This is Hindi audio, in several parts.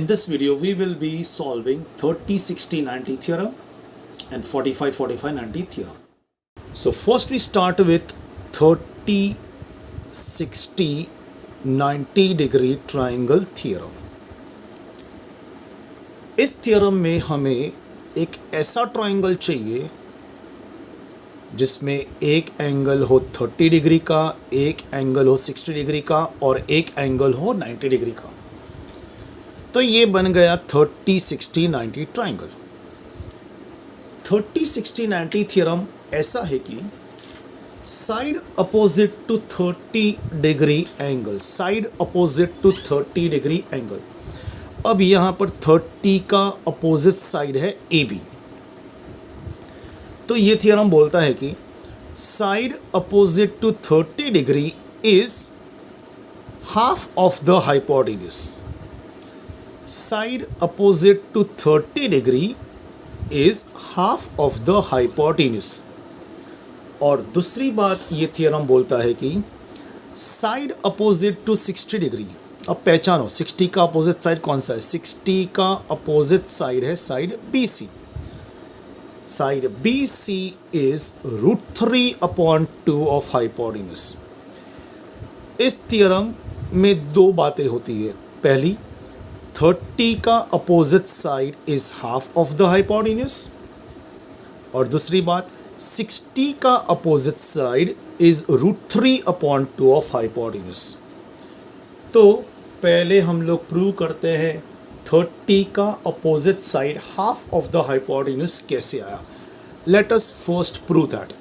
In this video, we will be solving 30, 60, 90 theorem and 45, 45, 90 theorem. So first we start with 30, 60, 90 degree triangle theorem. इस थ्योरम में हमें एक ऐसा ट्राइंगल चाहिए जिसमें एक एंगल हो 30 डिग्री का, एक एंगल हो 60 डिग्री का और एक एंगल हो 90 डिग्री का। तो ये बन गया 30, 60, 90 ट्राइंगल। 30, 60, 90 थ्योरम ऐसा है कि side opposite to 30 degree angle, side opposite to 30 degree angle. अब यहाँ पर 30 का अपोजिट साइड है AB। तो ये थ्योरम बोलता है कि side opposite to 30 degree is half of the hypotenuse. Side opposite to 30 degree is half of the hypotenuse. और दूसरी बात ये थ्योरम बोलता है कि साइड अपोजिट टू 60 डिग्री। अब पहचानो 60 का अपोजिट साइड कौन सा है? 60 का अपोजिट साइड है side BC। Side BC is √3/2 of hypotenuse. इस थ्योरम में दो बातें होती है। पहली, 30 का opposite side is half of the hypotenuse, और दूसरी बात 60 का opposite side is √3/2 of hypotenuse. तो पहले हम लोग प्रूव करते हैं 30 का opposite side half of the hypotenuse कैसे आया। Let us first prove that.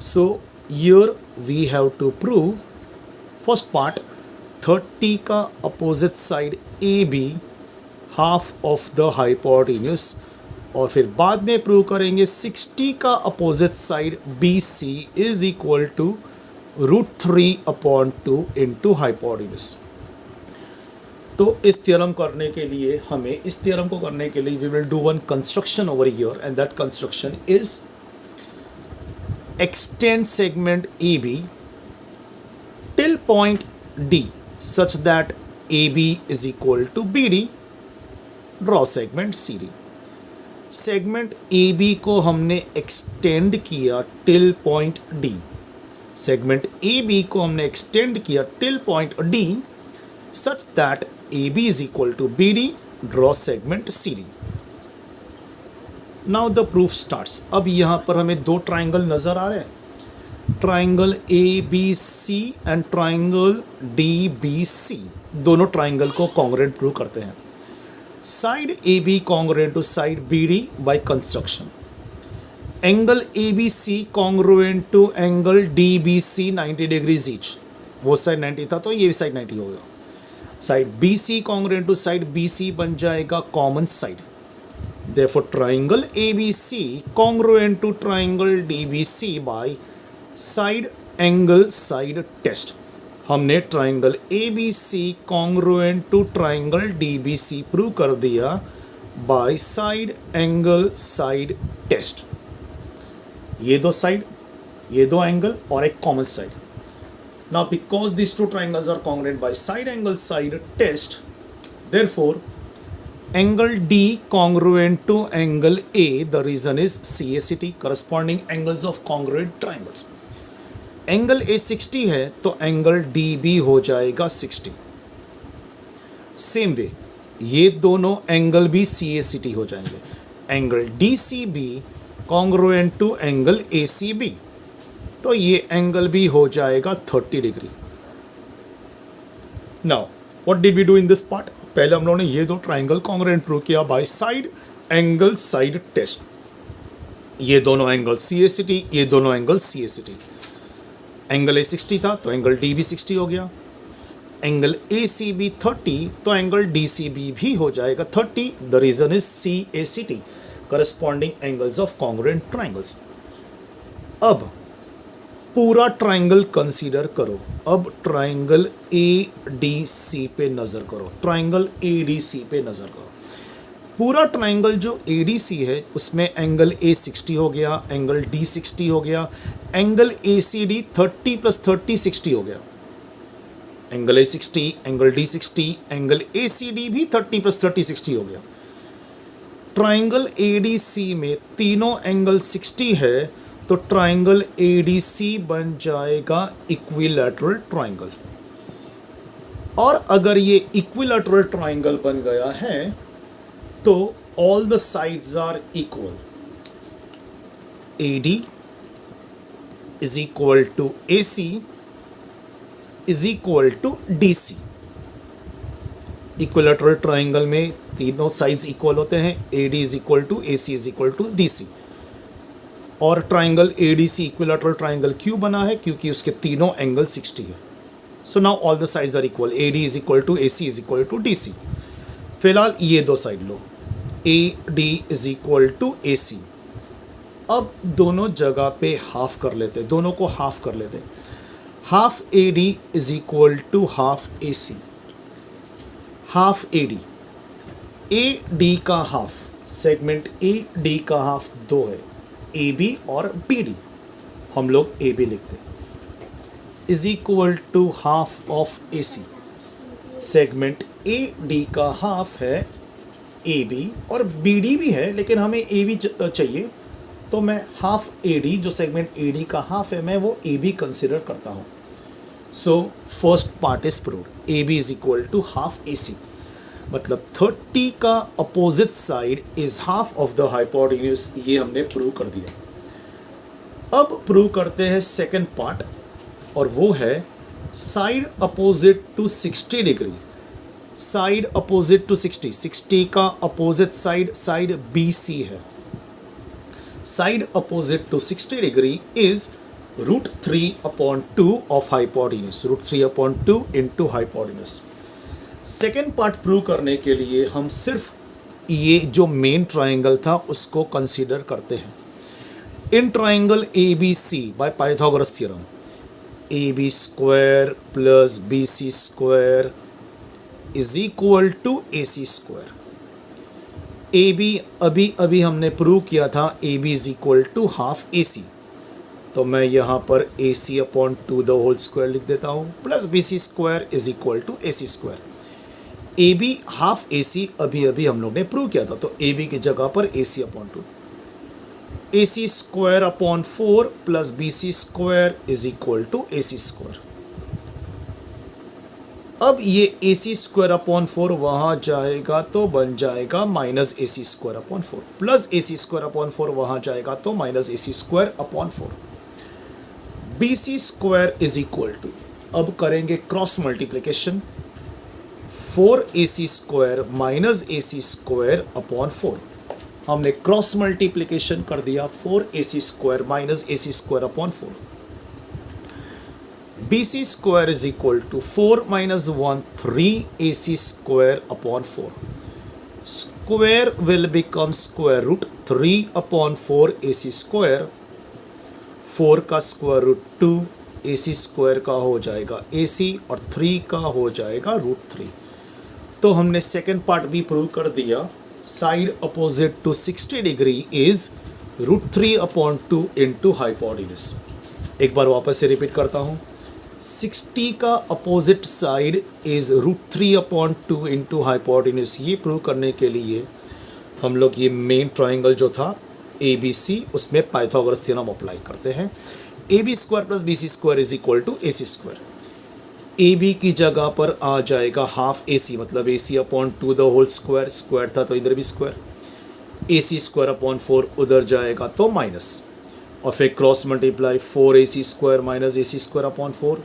So here we have to prove first part, 30 का opposite side AB half of the hypotenuse, और फिर बाद में प्रूव करेंगे 60 का opposite side BC is equal to √3/2 into hypotenuse. तो इस थ्योरम करने के लिए हमें, इस थ्योरम को करने के लिए we will do one construction over here, and that construction is extend segment AB till point D such that AB is equal to BD. Draw segment CD। Segment AB को हमने एक्सटेंड किया till point D। Segment AB को हमने एक्सटेंड किया till point D such that AB is equal to BD. Draw segment CD. Now the proof starts. अब यहाँ पर हमें दो ट्राइंगल नजर आ रहे हैं, triangle ABC and triangle DBC। दोनों ट्राइंगल को कॉन्ग्रुएंट प्रूव करते हैं। Side AB congruent to side BD by construction. Angle ABC congruent to angle DBC 90 degrees each. वो साइड 90 था तो ये भी साइड 90 होगा। Side BC congruent to side BC बन जाएगा common side. Therefore triangle ABC congruent to triangle DBC by side angle side test. हमने triangle ABC congruent to triangle DBC prove कर दिया by side angle side test. ये दो साइड, ये दो एंगल और एक common side. Now because these two triangles are congruent by side angle side test, therefore angle D congruent to angle A, the reason is CACT, corresponding angles of congruent triangles. Angle A 60 है तो एंगल DB हो जाएगा 60। सेम वे ये दोनों एंगल भी CACT हो जाएंगे। Angle DCB congruent to angle ACB, तो ये एंगल भी हो जाएगा 30 degree. Now what did we do in this part? पहले हम लोगों ने ये दो ट्राइंगल कॉन्ग्रुएंट प्रूव किया by side angle side test. ये दोनों एंगल CACT, ये दोनों एंगल CACT। एंगल A 60 था तो एंगल DB 60 हो गया। एंगल ACB 30 तो एंगल DCB भी हो जाएगा 30। The reason is CACT, corresponding angles of congruent triangles. अब पूरा ट्राइंगल कंसीडर करो। अब ट्राइंगल ADC पे नज़र करो, ट्राइंगल ADC पे नज़र करो। पूरा ट्राइंगल जो ADC है उसमें एंगल A 60 हो गया, एंगल D 60 हो गया, एंगल ACD 30 + 30 60 हो गया। Angle A 60, angle D 60, angle A C D भी 30 + 30 60 हो गया। ट्राइंगल ए डी सी में तीनों एंगल 60 है, तो ट्राइंगल ए डी सी बन जाएगा इक्विलैटरल ट्राइंगल। और अगर ये इक्विलैटरल ट्राइंगल बन गया है तो all the sides are equal. A D is equal to A C is equal to D C. Equilateral triangle में तीनों साइड्स इक्वल होते हैं, A D is equal to A C is equal to D C. और triangle A D C equilateral triangle क्यों बना है? क्योंकि उसके तीनों एंगल 60 है। So now all the sides are equal, A D is equal to A C is equal to D C. फिलहाल ये दो साइड लो, A D is equal to A C. अब दोनों जगह पे हाफ कर लेते, दोनों को हाफ कर लेते। Half A D is equal to half A C. Half A D, A D का हाफ, सेगमेंट ए डी का हाफ 2 है, ए बी और बी डी, हम लोग ए बी लिखते, is equal to half of A C. Segment A D का हाफ है ए बी और बी डी भी है, लेकिन हमें ए बी चाहिए, तो मैं हाफ ए डी, जो सेगमेंट ए डी का हाफ है, मैं वो ए बी कंसिडर करता हूँ। So first part is proved, A B is equal to half A C. मतलब 30 का opposite side is half of the hypotenuse, ये हमने प्रूव कर दिया। अब प्रूव करते हैं सेकंड पार्ट, और वो है side opposite to 60 degree. Side opposite to 60, 60 का opposite side side B C है। Side opposite to 60 degree is √3/2 of hypotenuse, √3/2 into hypotenuse. Second part prove करने के लिए हम सिर्फ ये जो मेन ट्राइंगल था उसको कंसीडर करते हैं। In triangle A B C by Pythagoras theorem, A B square plus B C square is equal to A C square. A B अभी हमने प्रूव किया था, A B is equal to half A C, तो मैं यहाँ पर A C upon 2 the whole square लिख देता हूँ, plus B C square is equal to A C square. A B half A C अभी हम लोग ने प्रूव किया था, तो ए बी की जगह पर A C upon 2, A C square upon 4 plus B C square is equal to A C square. अब ये ए सी स्क्वायर अपॉन 4 वहाँ जाएगा तो बन जाएगा minus A C square upon 4, plus A C square upon 4 वहाँ जाएगा तो minus A C square upon 4। B C square is equal to, अब करेंगे cross multiplication, 4ac square minus A C square upon 4। हमने क्रॉस मल्टीप्लिकेशन कर दिया, 4ac square minus A C square upon 4। bc square is equal to 4 minus 1 3ac square upon 4। Square will become square root 3 upon 4ac square, 4 का स्क्वायर रूट 2, ac स्क्वायर का हो जाएगा ac और 3 का हो जाएगा √3। तो हमने सेकेंड पार्ट भी प्रूव कर दिया, side opposite to 60 degree is √3/2 into hypotenuse. एक बार वापस से रिपीट करता हूँ, 60 का opposite side is √3/2 into hypotenuse. ये प्रूव करने के लिए हम लोग ये मेन ट्राइंगल जो था ए बी सी, उसमें पाइथागोरस थ्योरम अप्लाई करते हैं। A B square plus B C square is equal to A C square. A B की जगह पर आ जाएगा हाफ ए सी, मतलब A C upon 2 the whole square, square था तो इधर भी square, A C square upon 4 उधर जाएगा तो माइनस, और फिर cross multiply 4ac square minus A C square upon 4,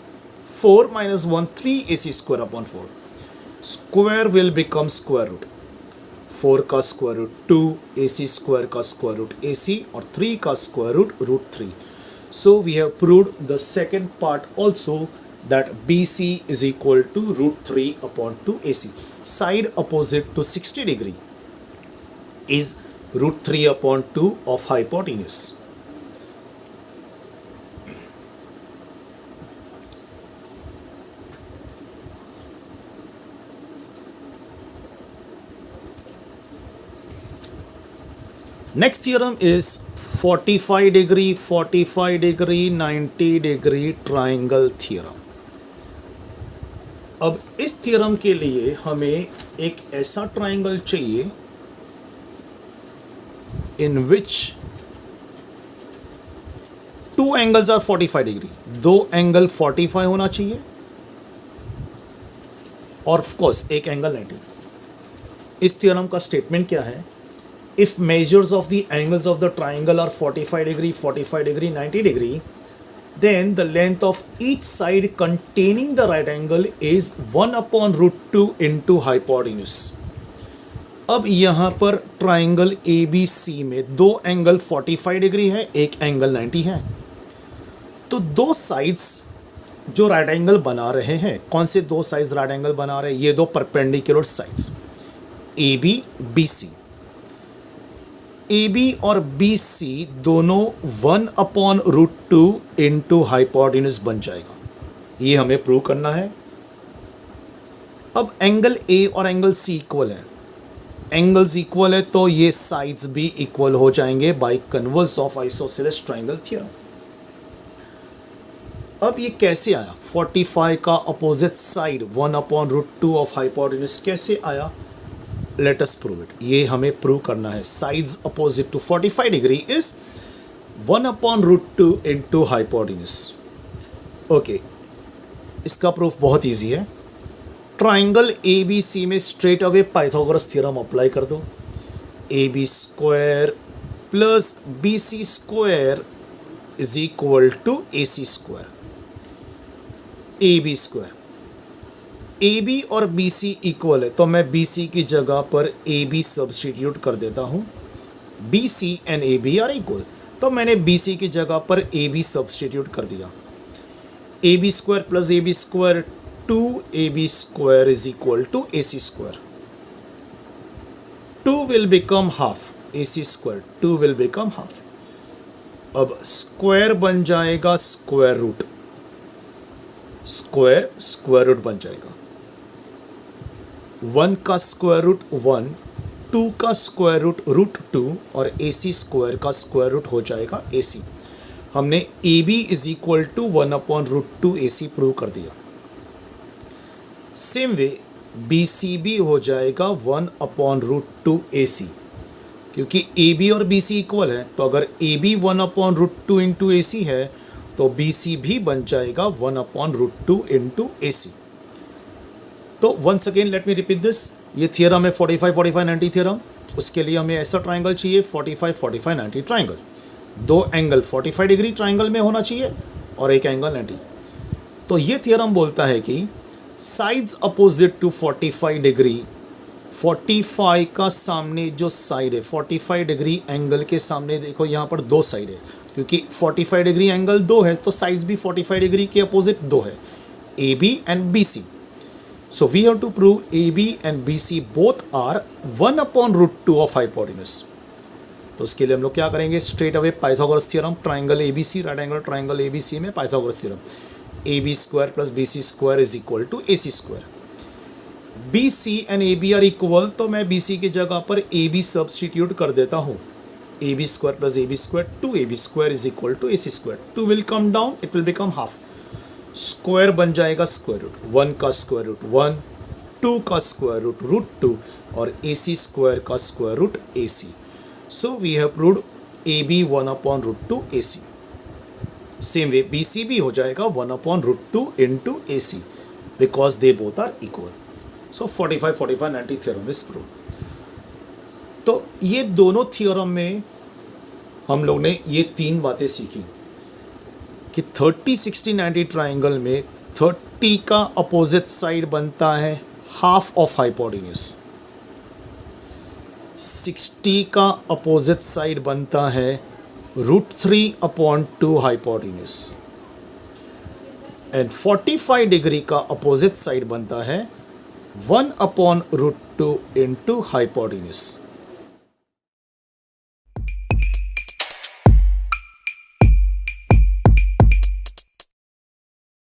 4 minus 1 3ac square upon 4। Square will become square root, 4 का स्क्वायर रूट 2, ac स्क्वायर का स्क्वायर रूट ac और 3 का square root √3। So we have proved the second part also, that BC is equal to √3/2 AC. Side opposite to 60 degree is √3/2 of hypotenuse. Next theorem is 45 degree, 45 degree, 90 degree triangle theorem. अब इस थ्योरम के लिए हमें एक ऐसा ट्राइंगल चाहिए इन विच टू एंगल्स आर 45 डिग्री, दो एंगल 45 होना चाहिए और ऑफ कोर्स एक एंगल 90। इस थ्योरम का स्टेटमेंट क्या है? If measures of the angles of the triangle are 45 degree, 45 degree, 90 degree, then the length of each side containing the right angle is 1 upon root 2 into hypotenuse। अब यहां पर ट्राइंगल ABC में दो एंगल 45 डिग्री है, एक एंगल 90 है। तो दो साइड्स जो राइट एंगल बना रहे हैं, कौन से दो साइड्स राइट एंगल बना रहे हैं? ये दो perpendicular sides AB BC। AB और BC दोनों 1 अपॉन रूट 2 इंटू हाइपोटेन्यूज बन जाएगा। ये हमें प्रूव करना है। अब एंगल A और एंगल C इक्वल है, एंगल्स इक्वल है तो ये साइड्स भी इक्वल हो जाएंगे by converse of isosceles triangle theorem. अब ये कैसे आया? 45 का opposite side 1 upon root 2 of hypotenuse कैसे आया? Let us prove it. ये हमें प्रूव करना है। Sides opposite to 45 degree is 1 upon root 2 into hypotenuse. Okay, इसका प्रूफ बहुत इजी है। ट्राइंगल ABC में straight away Pythagoras theorem apply कर दो। AB square plus BC square is equal to AC square. AB square, AB और BC इक्वल है तो मैं BC की जगह पर AB सब्स्टिट्यूट कर देता हूँ। BC and AB are equal, तो मैंने BC की जगह पर AB सब्स्टिट्यूट कर दिया। AB square plus AB square 2AB square is equal to AC square. 2 will become half, AC square 2 will become half. अब स्क्वायर बन जाएगा square root, square square root बन जाएगा। 1 का स्क्वायर रूट 1, 2 का स्क्वायर रूट रूट 2 और AC स्क्वायर का स्क्वायर रूट हो जाएगा AC। हमने AB is equal to 1 upon root 2 AC prove कर दिया। सेम वे BC भी हो जाएगा 1 अपॉन रूट 2 AC, क्योंकि AB और BC इक्वल है तो अगर AB 1 upon root 2 into AC है तो BC भी बन जाएगा 1 अपॉन रूट 2 इंटू AC। तो once again let me repeat this. ये थियरम है 45 45 90 थियरम। उसके लिए हमें ऐसा ट्राइंगल चाहिए 45 45 90 ट्राइंगल। दो एंगल 45 डिग्री ट्राइंगल में होना चाहिए और एक एंगल 90। तो ये थियरम बोलता है कि साइड्स अपोजिट टू 45 डिग्री, 45 का सामने जो साइड है, 45 डिग्री एंगल के सामने देखो यहाँ पर दो साइड है, क्योंकि 45 डिग्री एंगल दो है तो साइड्स भी 45 डिग्री के अपोजिट दो है, AB and BC। So we have to prove AB and BC both are 1 upon root 2 of hypotenuse। तो उसके लिए हम लोग क्या करेंगे? Straight away Pythagoras theorem, triangle ABC, right angle triangle ABC में Pythagoras theorem, AB square plus BC square is equal to AC square. BC and AB are equal तो मैं BC की जगह पर AB सब्स्टिट्यूट कर देता हूँ। AB square plus AB square 2AB square is equal to AC square. 2 will come down, it will become half. Square बन जाएगा स्क्वायर रूट, 1 का स्क्वायर रूट 1, 2 का स्क्वायर रूट रूट 2 और AC स्क्वायर का square root AC। So we have proved AB 1 upon root 2 AC। Same way BC भी हो जाएगा 1 upon root 2 into AC because they both are equal. So 45 45 90 theorem is prove. तो ये दोनों थ्योरम में हम लोग ने ये तीन बातें सीखी कि 30 60 90 ट्राइंगल में 30 का अपोजिट साइड बनता है हाफ ऑफ हाइपोटेन्यूज, 60 का अपोजिट साइड बनता है root 3 upon 2 hypotenuse and 45 degree का अपोजिट साइड बनता है 1 अपॉन रूट 2 इंटू हाइपोटेन्यूज।